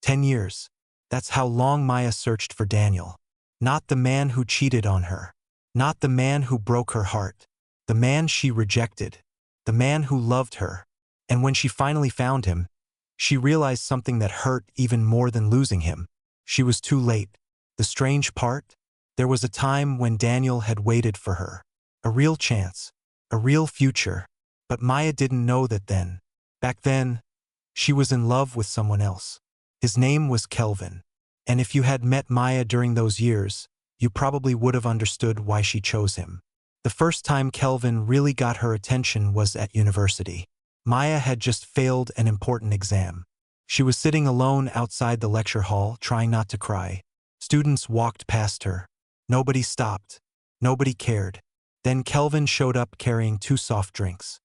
10 years. That's how long Maya searched for Daniel. Not the man who cheated on her. Not the man who broke her heart. The man she rejected. The man who loved her. And when she finally found him, she realized something that hurt even more than losing him. She was too late. The strange part? There was a time when Daniel had waited for her. A real chance. A real future. But Maya didn't know that then. Back then, she was in love with someone else. His name was Kelvin. And if you had met Maya during those years, you probably would have understood why she chose him. The first time Kelvin really got her attention was at university. Maya had just failed an important exam. She was sitting alone outside the lecture hall, trying not to cry. Students walked past her. Nobody stopped. Nobody cared. Then Kelvin showed up carrying 2 soft drinks.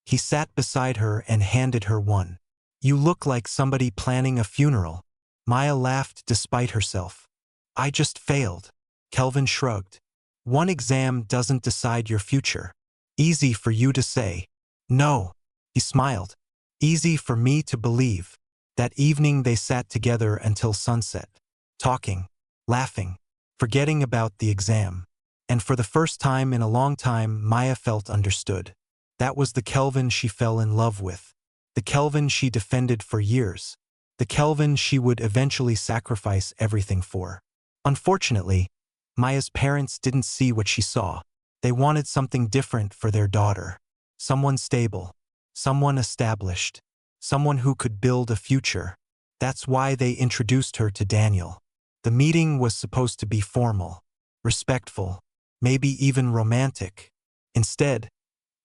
He sat beside her and handed her one. "You look like somebody planning a funeral." Maya laughed despite herself. "I just failed." Kelvin shrugged. "One exam doesn't decide your future." "Easy for you to say." "No." He smiled. "Easy for me to believe." That evening they sat together until sunset, talking, laughing, forgetting about the exam. And for the first time in a long time, Maya felt understood. That was the Kelvin she fell in love with. The Kelvin she defended for years. The Kelvin she would eventually sacrifice everything for. Unfortunately, Maya's parents didn't see what she saw. They wanted something different for their daughter. Someone stable. Someone established. Someone who could build a future. That's why they introduced her to Daniel. The meeting was supposed to be formal, respectful, maybe even romantic. Instead,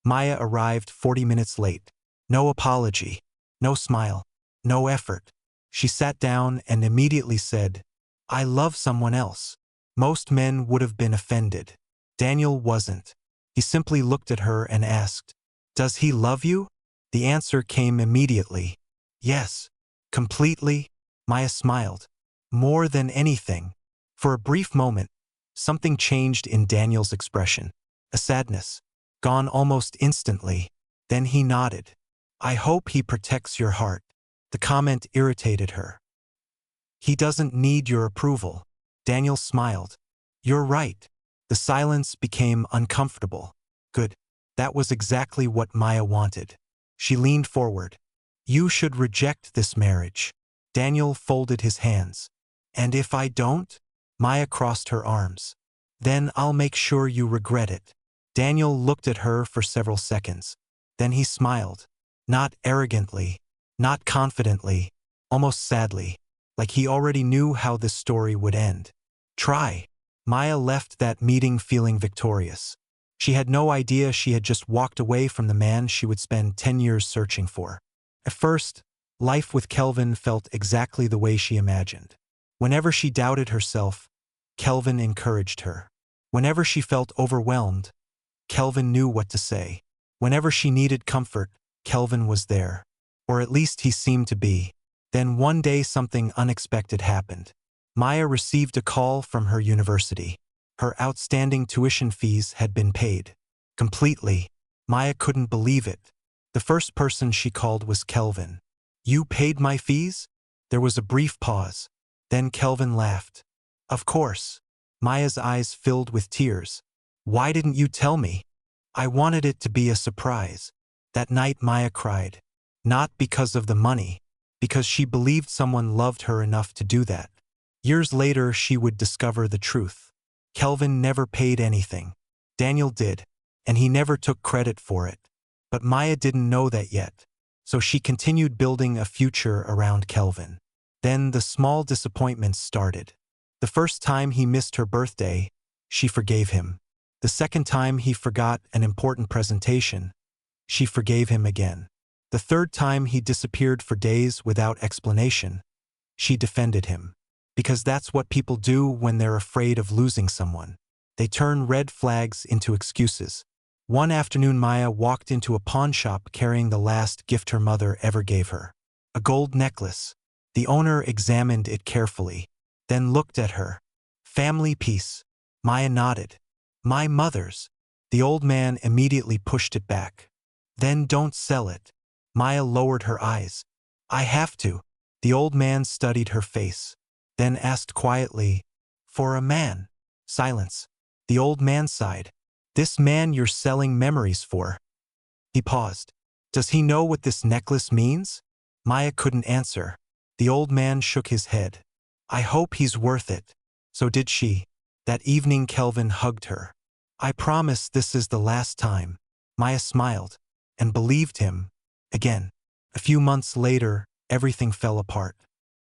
Maya arrived 40 minutes late. No apology, no smile, no effort. She sat down and immediately said, "I love someone else." Most men would have been offended. Daniel wasn't. He simply looked at her and asked, "Does he love you?" The answer came immediately. "Yes." Completely. Maya smiled. More than anything. For a brief moment, something changed in Daniel's expression. A sadness. Gone almost instantly. Then he nodded. "I hope he protects your heart." The comment irritated her. "He doesn't need your approval." Daniel smiled. "You're right." The silence became uncomfortable. Good. That was exactly what Maya wanted. She leaned forward. "You should reject this marriage." Daniel folded his hands. "And if I don't?" Maya crossed her arms. "Then I'll make sure you regret it." Daniel looked at her for several seconds. Then he smiled. Not arrogantly, not confidently, almost sadly, like he already knew how this story would end. Try. Maya left that meeting feeling victorious. She had no idea she had just walked away from the man she would spend 10 years searching for. At first, life with Kelvin felt exactly the way she imagined. Whenever she doubted herself, Kelvin encouraged her. Whenever she felt overwhelmed, Kelvin knew what to say. Whenever she needed comfort, Kelvin was there. Or at least he seemed to be. Then one day something unexpected happened. Maya received a call from her university. Her outstanding tuition fees had been paid. Completely. Maya couldn't believe it. The first person she called was Kelvin. "You paid my fees?" There was a brief pause. Then Kelvin laughed. "Of course." Maya's eyes filled with tears. "Why didn't you tell me?" "I wanted it to be a surprise." That night Maya cried. Not because of the money, because she believed someone loved her enough to do that. Years later she would discover the truth. Kelvin never paid anything. Daniel did, and he never took credit for it. But Maya didn't know that yet, so she continued building a future around Kelvin. Then the small disappointments started. The first time he missed her birthday, she forgave him. The second time he forgot an important presentation, she forgave him again. The third time he disappeared for days without explanation, she defended him. Because that's what people do when they're afraid of losing someone. They turn red flags into excuses. One afternoon Maya walked into a pawn shop carrying the last gift her mother ever gave her. A gold necklace. The owner examined it carefully, then looked at her. "Family piece." Maya nodded. "My mother's." The old man immediately pushed it back. "Then don't sell it." Maya lowered her eyes. "I have to." The old man studied her face, then asked quietly, "For a man?" Silence. The old man sighed. "This man you're selling memories for?" He paused. "Does he know what this necklace means?" Maya couldn't answer. The old man shook his head. "I hope he's worth it." So did she. That evening Kelvin hugged her. "I promise this is the last time." Maya smiled and believed him. Again. A few months later, everything fell apart.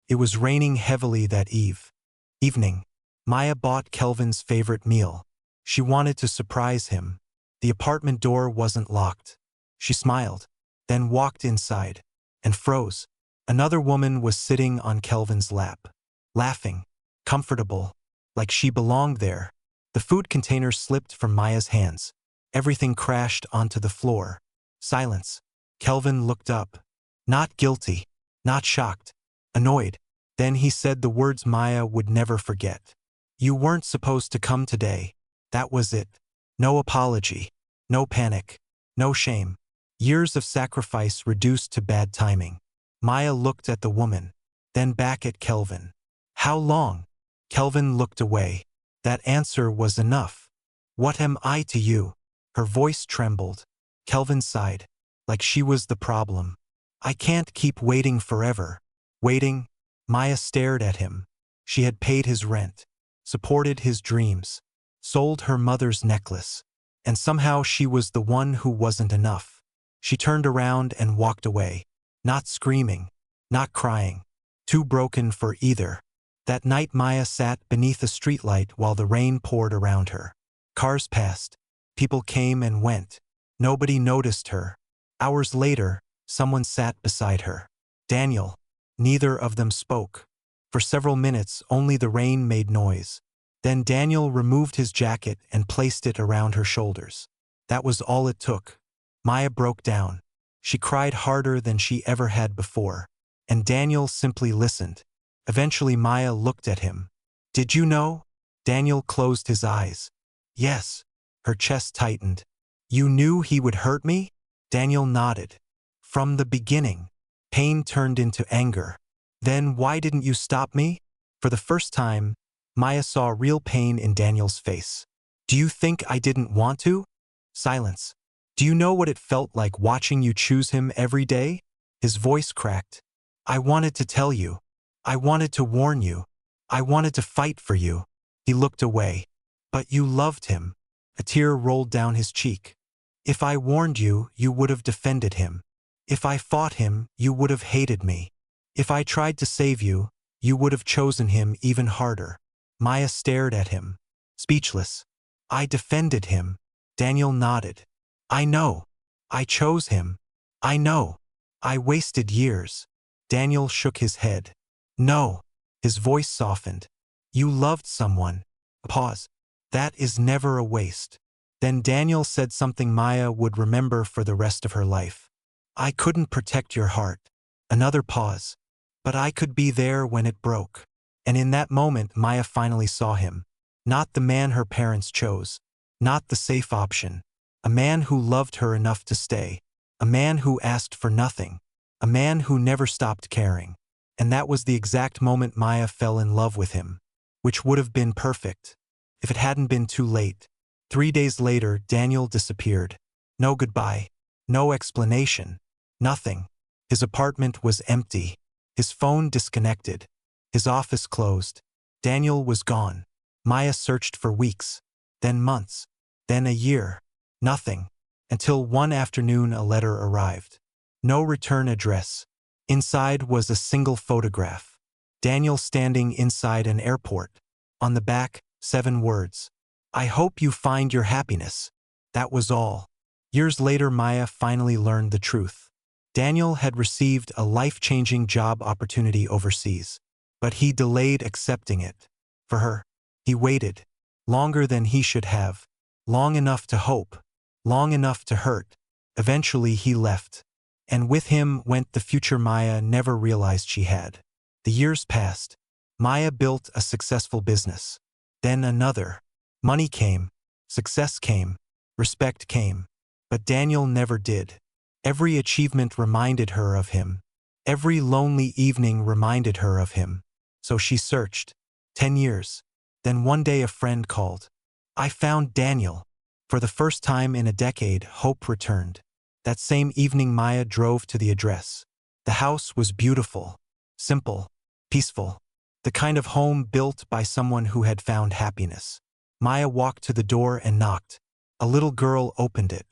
It was raining heavily that evening. Maya bought Kelvin's favorite meal. She wanted to surprise him. The apartment door wasn't locked. She smiled, then walked inside, and froze. Another woman was sitting on Kelvin's lap, laughing, comfortable, like she belonged there. The food container slipped from Maya's hands. Everything crashed onto the floor. Silence. Kelvin looked up. Not guilty, not shocked, annoyed. Then he said the words Maya would never forget. "You weren't supposed to come today. That was it." No apology, no panic, no shame. Years of sacrifice reduced to bad timing. Maya looked at the woman, then back at Kelvin. "How long?" Kelvin looked away. That answer was enough. "What am I to you?" Her voice trembled. Kelvin sighed, like she was the problem. "I can't keep waiting forever." Waiting? Maya stared at him. She had paid his rent, supported his dreams, sold her mother's necklace, and somehow she was the one who wasn't enough. She turned around and walked away, not screaming, not crying, too broken for either. That night Maya sat beneath a streetlight while the rain poured around her. Cars passed. People came and went. Nobody noticed her. Hours later, someone sat beside her. Daniel. Neither of them spoke. For several minutes, only the rain made noise. Then Daniel removed his jacket and placed it around her shoulders. That was all it took. Maya broke down. She cried harder than she ever had before. And Daniel simply listened. Eventually Maya looked at him. "Did you know?" Daniel closed his eyes. "Yes." Her chest tightened. "You knew he would hurt me?" Daniel nodded. "From the beginning." Pain turned into anger. "Then why didn't you stop me?" For the first time, Maya saw real pain in Daniel's face. "Do you think I didn't want to?" Silence. "Do you know what it felt like watching you choose him every day?" His voice cracked. "I wanted to tell you. I wanted to warn you. I wanted to fight for you." He looked away. "But you loved him." A tear rolled down his cheek. "If I warned you, you would have defended him. If I fought him, you would have hated me. If I tried to save you, you would have chosen him even harder." Maya stared at him, speechless. "I defended him." Daniel nodded. "I know. I chose him. I know. I wasted years." Daniel shook his head. "No." His voice softened. "You loved someone." Pause. "That is never a waste." Then Daniel said something Maya would remember for the rest of her life. "I couldn't protect your heart." Another pause. "But I could be there when it broke." And in that moment Maya finally saw him. Not the man her parents chose. Not the safe option. A man who loved her enough to stay. A man who asked for nothing. A man who never stopped caring. And that was the exact moment Maya fell in love with him. Which would have been perfect, if it hadn't been too late. 3 days later, Daniel disappeared. No goodbye. No explanation. Nothing. His apartment was empty. His phone disconnected. His office closed. Daniel was gone. Maya searched for weeks. Then months. Then a year. Nothing. Until one afternoon a letter arrived. No return address. Inside was a single photograph. Daniel standing inside an airport. On the back, 7 words. "I hope you find your happiness." That was all. Years later Maya finally learned the truth. Daniel had received a life-changing job opportunity overseas. But he delayed accepting it. For her, he waited. Longer than he should have. Long enough to hope. Long enough to hurt. Eventually he left. And with him went the future Maya never realized she had. The years passed. Maya built a successful business. Then another. Money came. Success came. Respect came. But Daniel never did. Every achievement reminded her of him. Every lonely evening reminded her of him. So she searched. 10 years. Then one day a friend called. I found Daniel. For the first time in a decade, hope returned. That same evening Maya drove to the address. The house was beautiful, simple, peaceful. The kind of home built by someone who had found happiness. Maya walked to the door and knocked. A little girl opened it.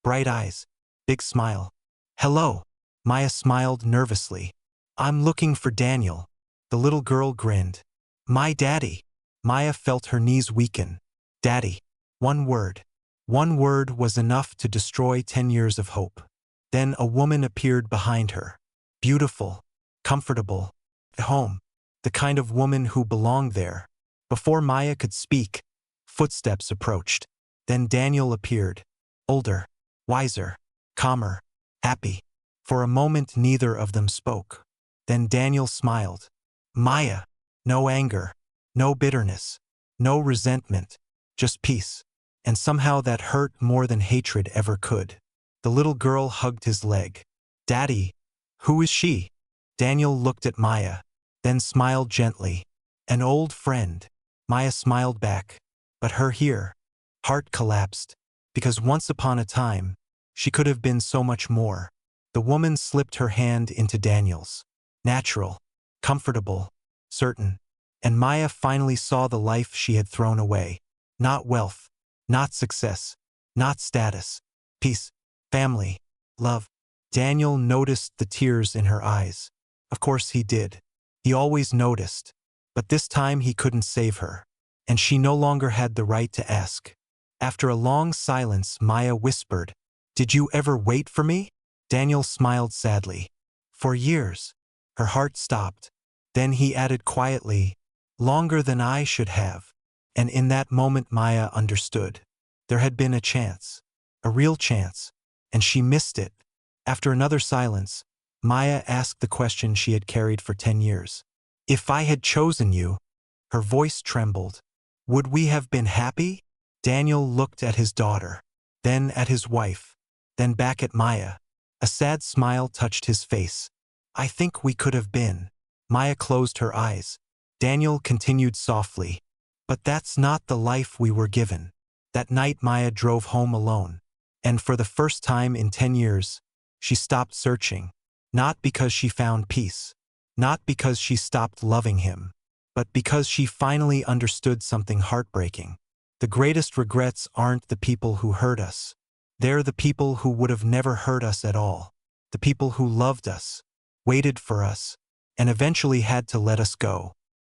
Bright eyes, big smile. Hello. Maya smiled nervously. I'm looking for Daniel. The little girl grinned. My daddy. Maya felt her knees weaken. Daddy. One word. One word was enough to destroy 10 years of hope. Then a woman appeared behind her. Beautiful, comfortable, at home. The kind of woman who belonged there. Before Maya could speak, footsteps approached. Then Daniel appeared. Older, wiser, calmer, happy. For a moment neither of them spoke. Then Daniel smiled. Maya. No anger, no bitterness, no resentment, just peace. And somehow that hurt more than hatred ever could. The little girl hugged his leg. Daddy, who is she? Daniel looked at Maya, then smiled gently. An old friend. Maya smiled back. But her heart collapsed. Because once upon a time, she could have been so much more. The woman slipped her hand into Daniel's. Natural, comfortable, certain. And Maya finally saw the life she had thrown away. Not wealth, not success, not status. Peace, family, love. Daniel noticed the tears in her eyes. Of course he did. He always noticed. But this time he couldn't save her. And she no longer had the right to ask. After a long silence, Maya whispered, Did you ever wait for me? Daniel smiled sadly. For years. Her heart stopped. Then he added quietly, Longer than I should have. And in that moment Maya understood. There had been a chance. A real chance. And she missed it. After another silence, Maya asked the question she had carried for 10 years. If I had chosen you, her voice trembled, would we have been happy? Daniel looked at his daughter, then at his wife, then back at Maya. A sad smile touched his face. I think we could have been. Maya closed her eyes. Daniel continued softly. But that's not the life we were given. That night Maya drove home alone. And for the first time in 10 years, she stopped searching. Not because she found peace. Not because she stopped loving him. But because she finally understood something heartbreaking. The greatest regrets aren't the people who hurt us. They're the people who would have never hurt us at all. The people who loved us, waited for us, and eventually had to let us go.